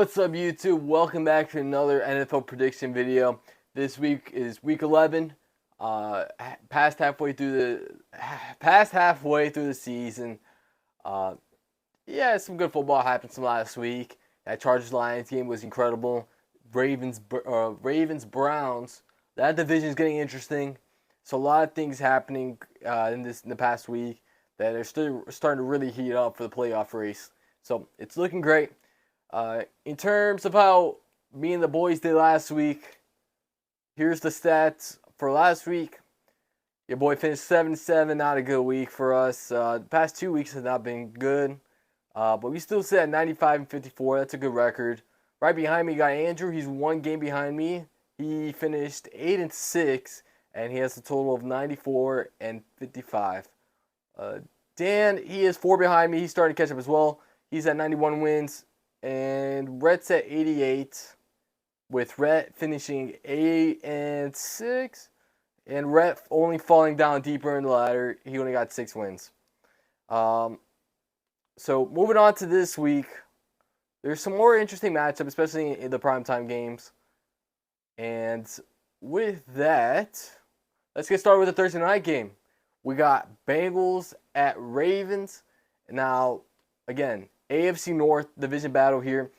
What's up, YouTube? Welcome back to another NFL prediction video. This week is week 11. Past halfway through the season. Uh, some good football happened some last week. That Chargers Lions game was incredible. Ravens Browns. That division is getting interesting. So a lot of things happening in the past week that are still starting to really heat up for the playoff race. So it's looking great. In terms of how me and the boys did last week, here's the stats for last week. Your boy finished 7-7, not a good week for us. The past 2 weeks have not been good, but we still sit at 95-54. That's a good record. Right behind me, you got Andrew. He's one game behind me. He finished 8-6, and he has a total of 94-55. Dan, he is 4 behind me. He's starting to catch up as well. He's at 91 wins. And Rhett's at 88, with Rhett finishing 8-6, and Rhett only falling down deeper in the ladder. He only got 6 wins. So moving on to this week, there's some more interesting matchups, especially in the primetime games. And with that, let's get started with the Thursday night game. We got Bengals at Ravens. Now, again, AFC North division battle here.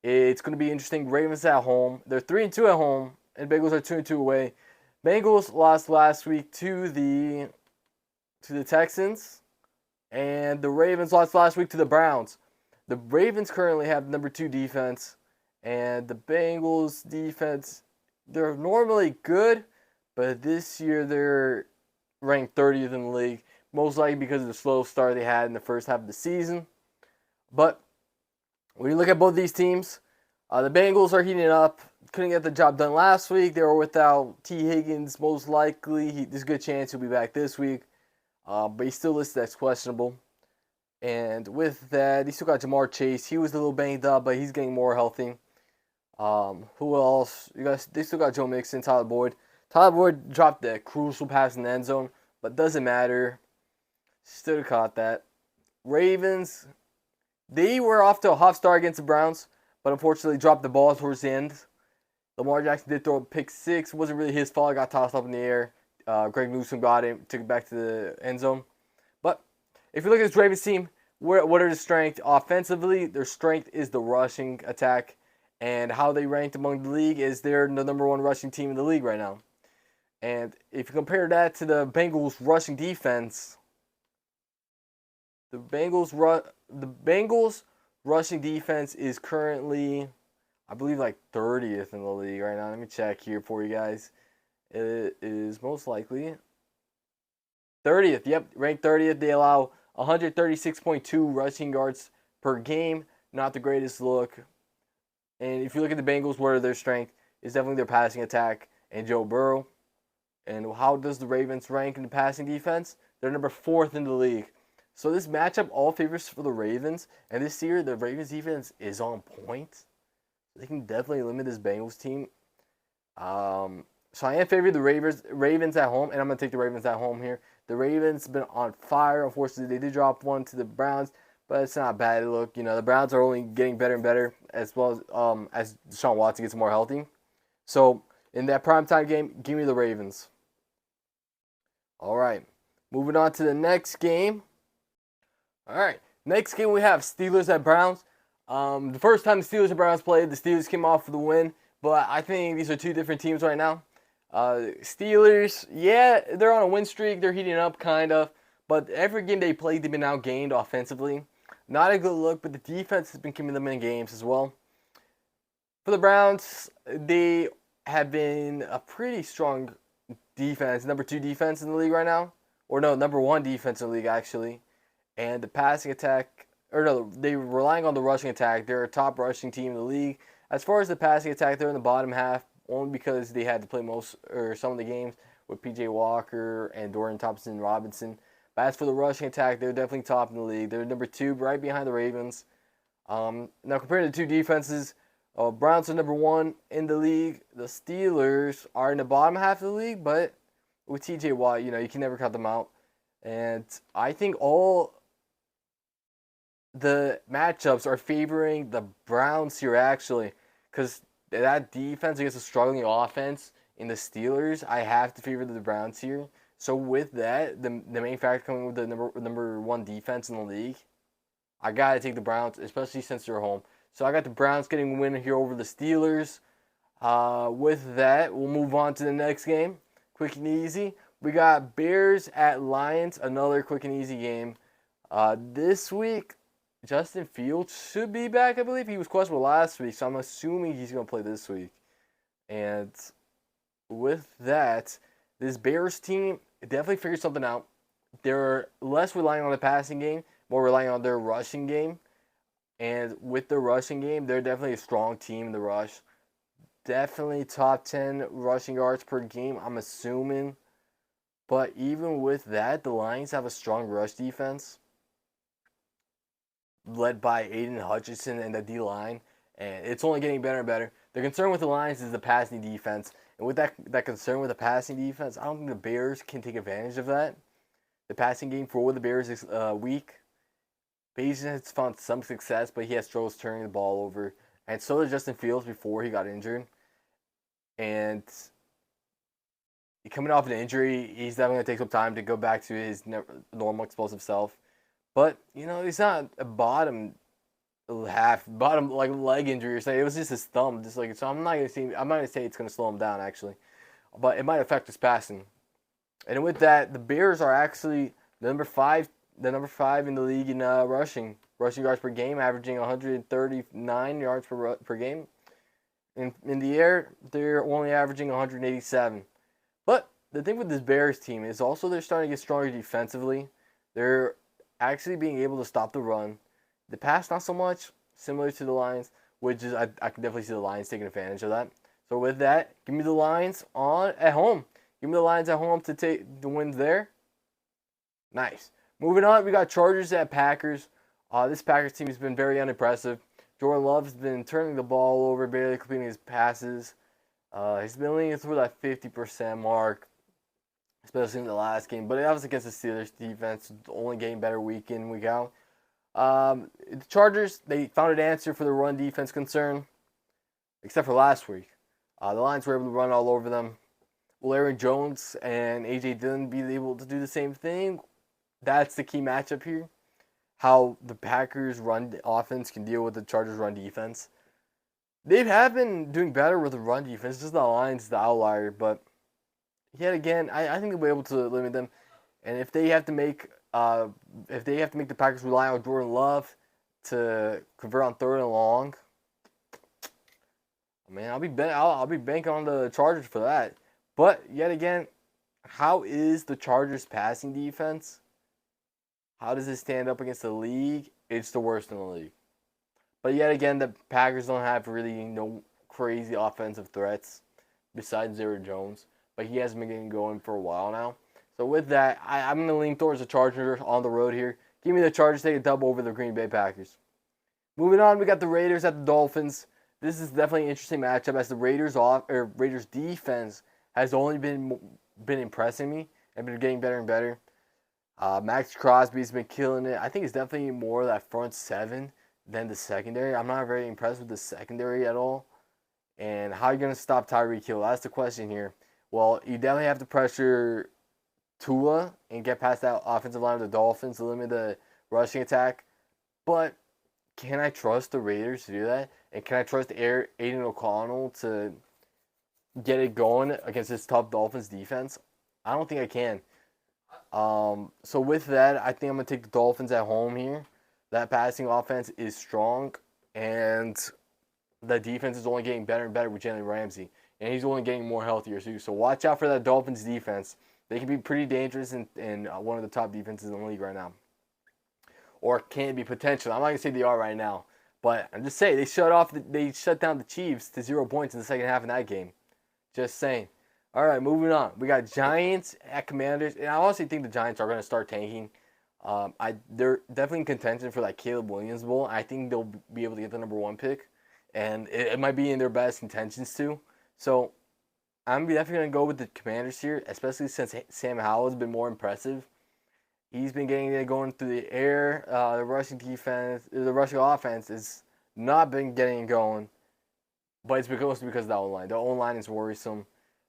It's going to be interesting. Ravens at home. They're 3-2 at home, and Bengals are 2-2 away. Bengals lost last week to the Texans, and the Ravens lost last week to the Browns. The Ravens currently have number 2 defense, and the Bengals defense, they're normally good, but this year they're ranked 30th in the league, most likely because of the slow start they had in the first half of the season. But when you look at both these teams, the Bengals are heating up. Couldn't get the job done last week. They were without T. Higgins, most likely. There's a good chance he'll be back this week. But he's still listed as questionable. And with that, he still got Jamar Chase. He was a little banged up, but he's getting more healthy. Who else? They still got Joe Mixon, Tyler Boyd. Tyler Boyd dropped that crucial pass in the end zone, but doesn't matter. Still caught that. Ravens, they were off to a hot start against the Browns, but unfortunately dropped the ball towards the end. Lamar Jackson did throw a pick 6. It wasn't really his fault. It got tossed up in the air. Greg Newsome got it, took it back to the end zone. But if you look at this Ravens team, what are the strengths? Offensively, their strength is the rushing attack. And how they ranked among the league is they're the number 1 rushing team in the league right now. And if you compare that to the Bengals rushing defense, the Bengals rushing defense is currently, I believe, like 30th in the league right now. Let me check here for you guys. It is most likely 30th. Yep, ranked 30th. They allow 136.2 rushing yards per game. Not the greatest look. And if you look at the Bengals, what are their strength? It's definitely their passing attack and Joe Burrow. And how does the Ravens rank in the passing defense? They're number 4th in the league. So this matchup all favors for the Ravens, and this year the Ravens defense is on point. They can definitely limit this Bengals team. So I am favoring the Ravens at home, and I'm going to take the Ravens at home here. The Ravens have been on fire. Unfortunately, they did drop one to the Browns, but it's not a bad look. You know, the Browns are only getting better and better, as well as Deshaun Watson gets more healthy. So in that primetime game, give me the Ravens. All right, moving on to the next game. All right, next game we have Steelers at Browns. The first time the Steelers and Browns played, the Steelers came off with the win, but I think these are 2 different teams right now. Steelers, yeah, they're on a win streak. They're heating up, kind of, but every game they played, they've been outgained offensively. Not a good look, but the defense has been keeping them in games as well. For the Browns, they have been a pretty strong defense, number 2 defense in the league right now. Or no, number 1 defense in the league, actually. And the passing attack, or no, they're relying on the rushing attack. They're a top rushing team in the league. As far as the passing attack, they're in the bottom half, only because they had to play some of the games with P.J. Walker and Dorian Thompson-Robinson. But as for the rushing attack, they're definitely top in the league. They're number 2, right behind the Ravens. Now, compared to the 2 defenses, Browns are number 1 in the league. The Steelers are in the bottom half of the league, but with T.J. Watt, you can never cut them out. And I think all the matchups are favoring the Browns here actually, because that defense against a struggling offense in the Steelers, I have to favor the Browns here. So with that, the main factor coming with the number one defense in the league, I gotta take the Browns, especially since they're home. So I got the Browns getting a win here over the Steelers. With that, we'll move on to the next game, quick and easy. We got Bears at Lions, another quick and easy game. This week, Justin Fields should be back, I believe. He was questionable last week, so I'm assuming he's going to play this week. And with that, this Bears team definitely figured something out. They're less relying on the passing game, more relying on their rushing game. And with the rushing game, they're definitely a strong team in the rush. Definitely top 10 rushing yards per game, I'm assuming. But even with that, the Lions have a strong rush defense, led by Aiden Hutchinson and the D-line, and it's only getting better and better. The concern with the Lions is the passing defense, and with that concern with the passing defense, I don't think the Bears can take advantage of that. The passing game for the Bears is weak. Bayesian has found some success, but he has struggles turning the ball over, and so did Justin Fields before he got injured. And coming off an injury, he's definitely going to take some time to go back to his normal explosive self. But, he's not a bottom like leg injury or something. It was just his thumb. So I'm not gonna say it's gonna slow him down actually. But it might affect his passing. And with that, the Bears are actually the number five in the league in rushing yards per game, averaging 139 yards per game. In the air, they're only averaging 187. But the thing with this Bears team is also they're starting to get stronger defensively. They're actually being able to stop the run. The pass, not so much, similar to the Lions, which is I can definitely see the Lions taking advantage of that. So with that, give me the Lions at home. Give me the Lions at home to take the wins there. Nice. Moving on, we got Chargers at Packers. This Packers team has been very unimpressive. Jordan Love has been turning the ball over, barely completing his passes. He's been leaning through that 50% mark, especially in the last game. But that was against the Steelers defense, only getting better week in, week out. The Chargers, they found an answer for the run defense concern, except for last week. The Lions were able to run all over them. Will Aaron Jones and A.J. Dillon be able to do the same thing? That's the key matchup here. How the Packers' run offense can deal with the Chargers' run defense. They have been doing better with the run defense. Just the Lions, the outlier. But yet again, I think they'll be able to limit them. And if they have to make the Packers rely on Jordan Love to convert on third and long, man, I'll be banking on the Chargers for that. But yet again, how is the Chargers passing defense? How does it stand up against the league? It's the worst in the league. But yet again, the Packers don't have really no crazy offensive threats besides Aaron Jones. But he hasn't been getting going for a while now. So with that, I'm going to lean towards the Chargers on the road here. Give me the Chargers take a dub over the Green Bay Packers. Moving on, we got the Raiders at the Dolphins. This is definitely an interesting matchup as the Raiders defense has only been impressing me and been getting better and better. Max Crosby's been killing it. I think it's definitely more of that front seven than the secondary. I'm not very impressed with the secondary at all. And how are you going to stop Tyreek Hill? That's the question here. Well, you definitely have to pressure Tua and get past that offensive line of the Dolphins to limit the rushing attack. But can I trust the Raiders to do that? And can I trust Aiden O'Connell to get it going against this tough Dolphins defense? I don't think I can. So with that, I think I'm going to take the Dolphins at home here. That passing offense is strong, and the defense is only getting better and better with Jalen Ramsey. And he's only getting more healthier too. So watch out for that Dolphins defense. They can be pretty dangerous and one of the top defenses in the league right now. Or can be potential. I'm not going to say they are right now. But I'm just saying, they shut down the Chiefs to 0 points in the second half of that game. Just saying. All right, moving on. We got Giants at Commanders. And I honestly think the Giants are going to start tanking. They're definitely in contention for that Caleb Williams Bowl. I think they'll be able to get the number 1 pick. And it might be in their best intentions too. So I'm definitely going to go with the Commanders here, especially since Sam Howell has been more impressive. He's been getting it going through the air. The rushing offense has not been getting it going, but it's mostly because of the O-line. The O-line is worrisome.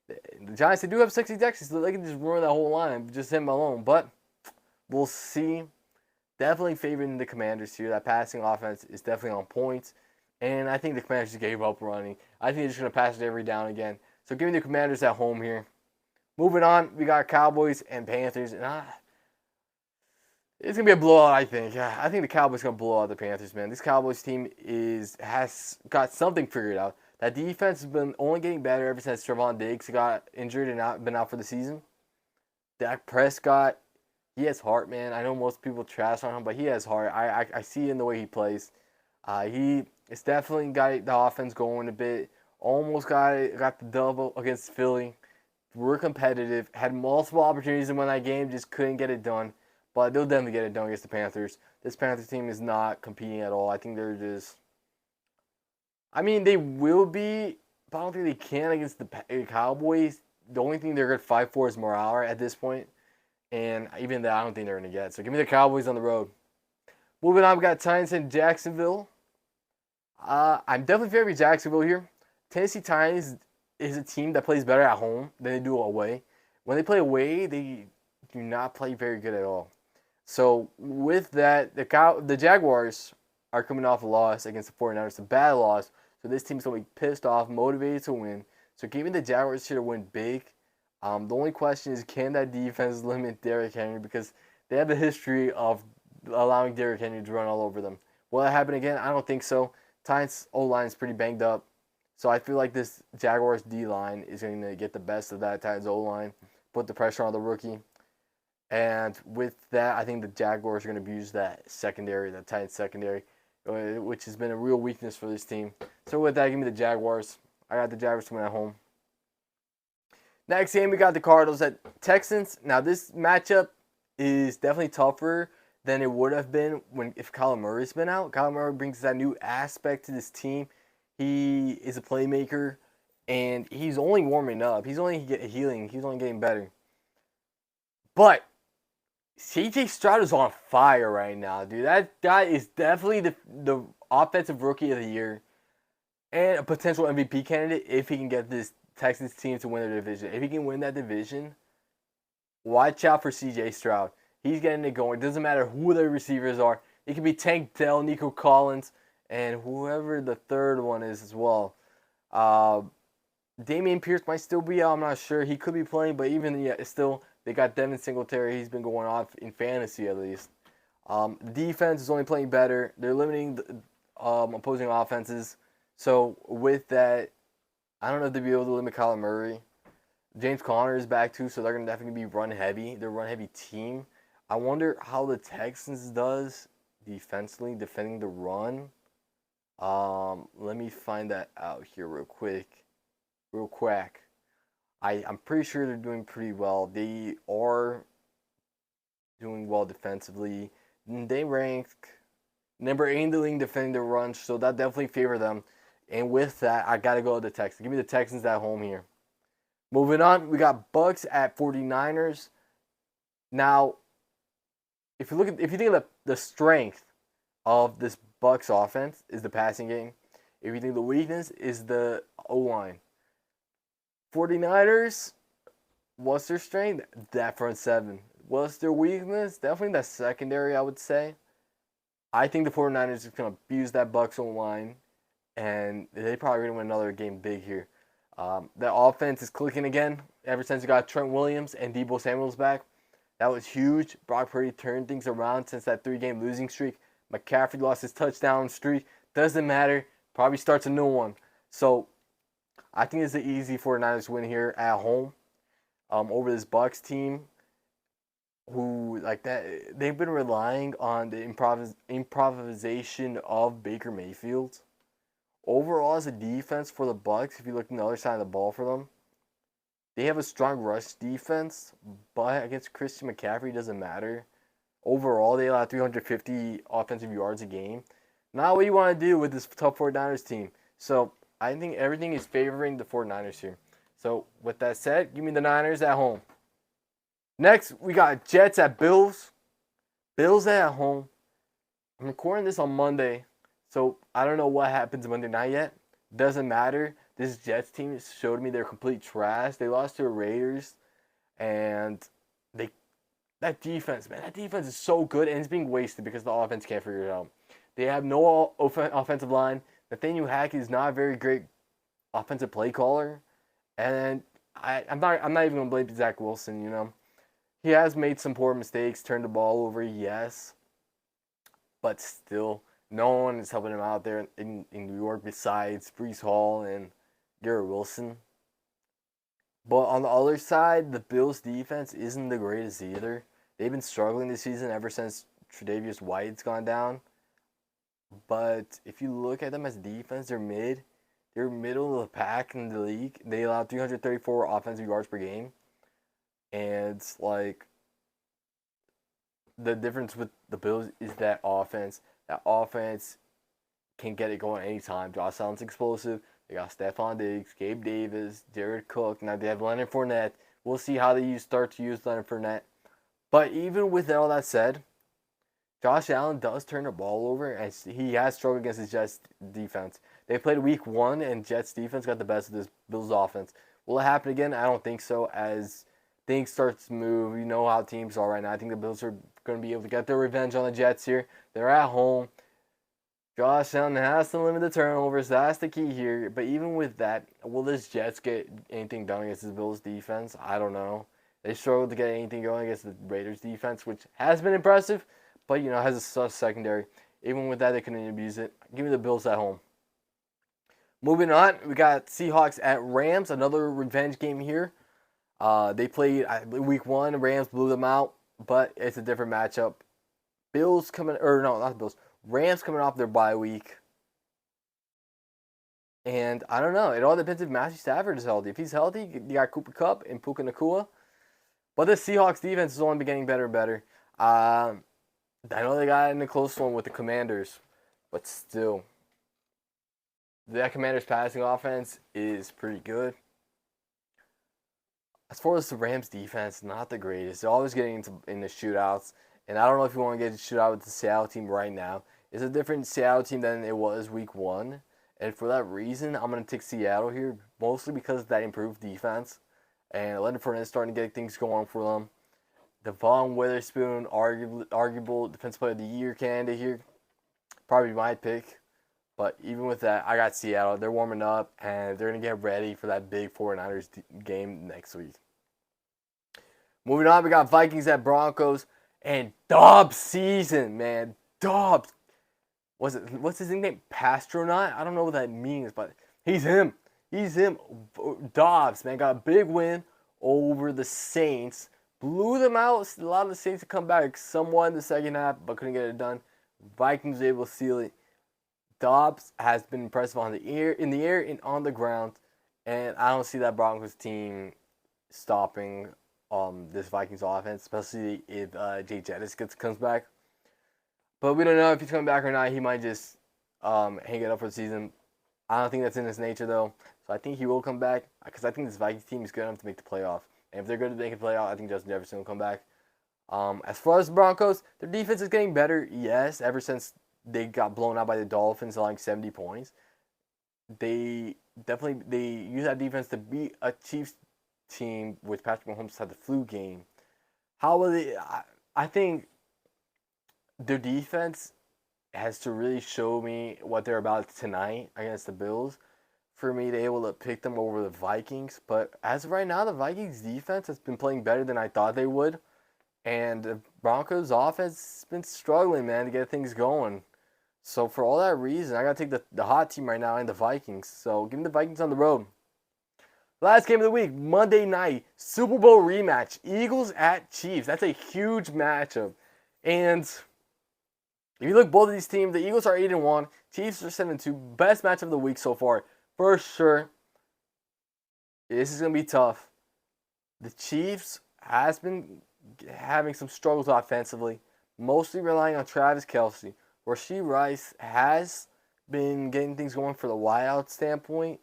The Giants, they do have 60 Texans, so they can just ruin that whole line, just him alone. But we'll see. Definitely favoring the Commanders here. That passing offense is definitely on point. And I think the Commanders just gave up running. I think they're just going to pass it every down again. So give me the Commanders at home here. Moving on, we got Cowboys and Panthers. And it's going to be a blowout, I think. I think the Cowboys are going to blow out the Panthers, man. This Cowboys team has got something figured out. That defense has been only getting better ever since Trevon Diggs got injured and not been out for the season. Dak Prescott, he has heart, man. I know most people trash on him, but he has heart. I see it in the way he plays. It's definitely got the offense going a bit. Almost got the double against Philly. We're competitive. Had multiple opportunities to win that game, just couldn't get it done. But they'll definitely get it done against the Panthers. This Panthers team is not competing at all. I think they're just... I mean, they will be, but I don't think they can against the Cowboys. The only thing they're going to fight for is morale at this point. And even that, I don't think they're going to get. So give me the Cowboys on the road. Moving on, we got Titans in Jacksonville. I'm definitely favoring Jacksonville here. Tennessee Titans is a team that plays better at home than they do away. When they play away, they do not play very good at all. So with that, the Jaguars are coming off a loss against the 49ers. It's a bad loss. So this team's going to be pissed off, motivated to win. So giving the Jaguars here to win big. The only question is, can that defense limit Derrick Henry? Because they have a history of allowing Derrick Henry to run all over them. Will that happen again? I don't think so. Titans O-line is pretty banged up. So I feel like this Jaguars D-line is going to get the best of that Titans O-line, put the pressure on the rookie. And with that, I think the Jaguars are going to abuse that secondary, that Titans secondary, which has been a real weakness for this team. So with that, give me the Jaguars. I got the Jaguars to win at home. Next game, we got the Cardinals at Texans. Now, this matchup is definitely tougher than it would have been if Kyler Murray's been out. Kyler Murray brings that new aspect to this team. He is a playmaker, and he's only warming up. He's only healing. He's only getting better. But C.J. Stroud is on fire right now, dude. That guy is definitely the offensive rookie of the year and a potential MVP candidate if he can get this Texans team to win their division. If he can win that division, watch out for C.J. Stroud. He's getting it going. It doesn't matter who the receivers are. It could be Tank Dell, Nico Collins, and whoever the third one is as well. Damian Pierce might still be out. I'm not sure. He could be playing, but even still, they got Devin Singletary. He's been going off in fantasy at least. The defense is only playing better. They're limiting the opposing offenses. So with that, I don't know if they'll be able to limit Kyler Murray. James Conner is back too, so they're going to definitely be run heavy. They're a run heavy team. I wonder how the Texans does defensively, defending the run. Let me find that out here real quick. I'm pretty sure they're doing pretty well. They are doing well defensively. They rank number 8 in the league defending the run, so that definitely favors them. And with that, I got to go with the Texans. Give me the Texans at home here. Moving on, we got Bucks at 49ers. Now, if you think of the strength of this Bucks offense is the passing game. If you think the weakness is the O-line. 49ers, what's their strength? That front seven. What's their weakness? Definitely that secondary, I would say. I think the 49ers are going to abuse that Bucks O-line, and they probably going to win another game big here. The offense is clicking again ever since you got Trent Williams and Deebo Samuel's back. That was huge. Brock Purdy turned things around since that 3-game losing streak. McCaffrey lost his touchdown streak. Doesn't matter. Probably starts a new one. So I think it's an easy 49ers win here at home over this Bucks team who, like that, they've been relying on the improvisation of Baker Mayfield. Overall, as a defense for the Bucks, if you look on the other side of the ball for them, they have a strong rush defense, but against Christian McCaffrey, it doesn't matter. Overall, they allow 350 offensive yards a game. Not what you want to do with this tough 49ers team. So I think everything is favoring the 49ers here. So with that said, give me the Niners at home. Next, we got Jets at Bills. Bills at home. I'm recording this on Monday, so I don't know what happens Monday night yet. Doesn't matter. This Jets team showed me they're complete trash. They lost to the Raiders, and they that defense, man, that defense is so good, and it's being wasted because the offense can't figure it out. They have no offensive line. Nathaniel Hackett is not a very great offensive play caller, and I'm not even gonna blame Zach Wilson. He has made some poor mistakes, turned the ball over, yes, but still, no one is helping him out there in New York besides Breece Hall and Garrett Wilson. But on the other side, the Bills' defense isn't the greatest either. They've been struggling this season ever since Tre'Davious White's gone down. But if you look at them as defense, they're mid. They're middle of the pack in the league. They allow 334 offensive yards per game. And the difference with the Bills is that offense. That offense can get it going anytime. Josh Allen's explosive. They got Stephon Diggs, Gabe Davis, Jared Cook. Now they have Leonard Fournette. We'll see how they start to use Leonard Fournette. But even with all that said, Josh Allen does turn the ball over, and he has struggled against his Jets defense. They played week 1, and Jets defense got the best of this Bills offense. Will it happen again? I don't think so. As things start to move, you know how teams are right now. I think the Bills are going to be able to get their revenge on the Jets here. They're at home. Josh Allen has to limit the turnovers. That's the key here. But even with that, will this Jets get anything done against the Bills defense? I don't know. They struggled to get anything going against the Raiders defense, which has been impressive, but has a sus secondary. Even with that, they couldn't abuse it. Give me the Bills at home. Moving on, we got Seahawks at Rams. Another revenge game here. They played week 1. Rams blew them out, but it's a different matchup. Rams coming off their bye week. And I don't know. It all depends if Matthew Stafford is healthy. If he's healthy, you got Cooper Kupp and Puka Nacua. But the Seahawks defense has only been getting better and better. I know they got in a close one with the Commanders, but still, that Commanders passing offense is pretty good. As far as the Rams defense, not the greatest. They're always getting into shootouts, and I don't know if you want to get a shootout with the Seattle team right now. It's a different Seattle team than it was week 1, and for that reason, I'm going to take Seattle here, mostly because of that improved defense. And Leonard Fournette is starting to get things going for them. Devon Witherspoon, arguable Defensive Player of the Year candidate here. Probably my pick. But even with that, I got Seattle. They're warming up, and they're going to get ready for that big 49ers game next week. Moving on, we got Vikings at Broncos. And Dobbs season, man. Dobbs. What's his nickname? Pastronaut? I don't know what that means, but he's him. He's him. Dobbs, man, got a big win over the Saints. Blew them out. A lot of the Saints to come back somewhat in the second half, but couldn't get it done. Vikings were able to seal it. Dobbs has been impressive in the air and on the ground, and I don't see that Broncos team stopping this Vikings offense, especially if Jay Jettis comes back. But we don't know if he's coming back or not. He might just hang it up for the season. I don't think that's in his nature, though. So I think he will come back because I think this Vikings team is good enough to make the playoff. And if they're good to make a playoff, I think Justin Jefferson will come back. As far as the Broncos, their defense is getting better, yes, ever since they got blown out by the Dolphins at like 70 points. They use that defense to beat a Chiefs team with Patrick Mahomes had the flu game. How will they? I think their defense has to really show me what they're about tonight against the Bills for me to be able to pick them over the Vikings. But as of right now, the Vikings defense has been playing better than I thought they would. And the Broncos offense has been struggling, man, to get things going. So for all that reason, I got to take the hot team right now and the Vikings. So give me the Vikings on the road. Last game of the week, Monday night, Super Bowl rematch. Eagles at Chiefs. That's a huge matchup. And if you look at both of these teams, the Eagles are 8-1. Chiefs are 7-2. Best matchup of the week so far. For sure. This is going to be tough. The Chiefs has been having some struggles offensively. Mostly relying on Travis Kelce. Rashee Rice has been getting things going for the wideout standpoint.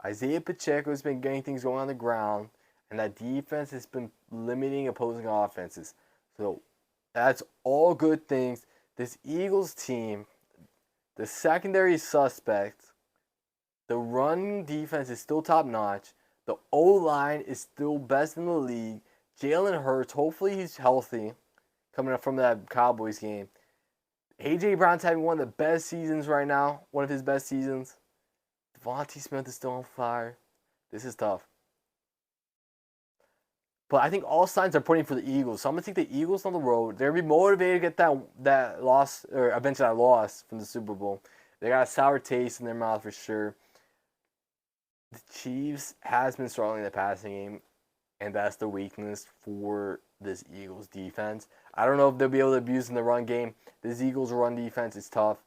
Isaiah Pacheco has been getting things going on the ground. And that defense has been limiting opposing offenses. So That's all good things. This Eagles team, the secondary is suspect. The run defense is still top notch. The O-line is still best in the league. Jalen Hurts, hopefully he's healthy coming up from that Cowboys game. A.J. Brown's having one of the best seasons right now. One of his best seasons. Devontae Smith is still on fire. This is tough. But I think all signs are pointing for the Eagles. So I'm going to take the Eagles on the road. They're going to be motivated to get that loss, or eventually that loss from the Super Bowl. They got a sour taste in their mouth for sure. The Chiefs has been struggling in the passing game, and that's the weakness for this Eagles defense. I don't know if they'll be able to abuse in the run game. This Eagles run defense is tough.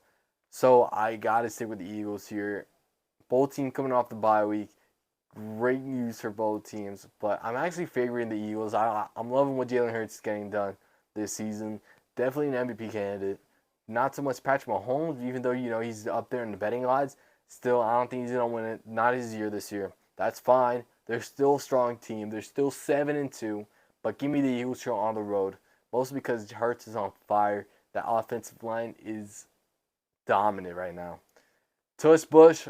So I got to stick with the Eagles here. Both teams coming off the bye week. Great news for both teams. But I'm actually favoring the Eagles. I'm loving what Jalen Hurts is getting done this season. Definitely an MVP candidate. Not so much Patrick Mahomes, even though he's up there in the betting odds. Still, I don't think he's going to win it. Not his year this year. That's fine. They're still a strong team. They're still 7-2. But give me the Eagles show on the road. Mostly because Hurts is on fire. That offensive line is dominant right now. Tush push,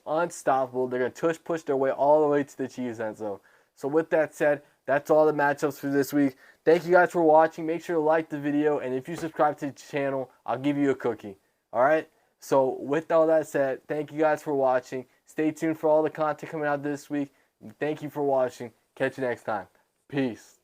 unstoppable. They're going to tush push their way all the way to the Chiefs end zone. So with that said, that's all the matchups for this week. Thank you guys for watching. Make sure to like the video. And if you subscribe to the channel, I'll give you a cookie. Alright? So with all that said, thank you guys for watching. Stay tuned for all the content coming out this week. Thank you for watching. Catch you next time. Peace.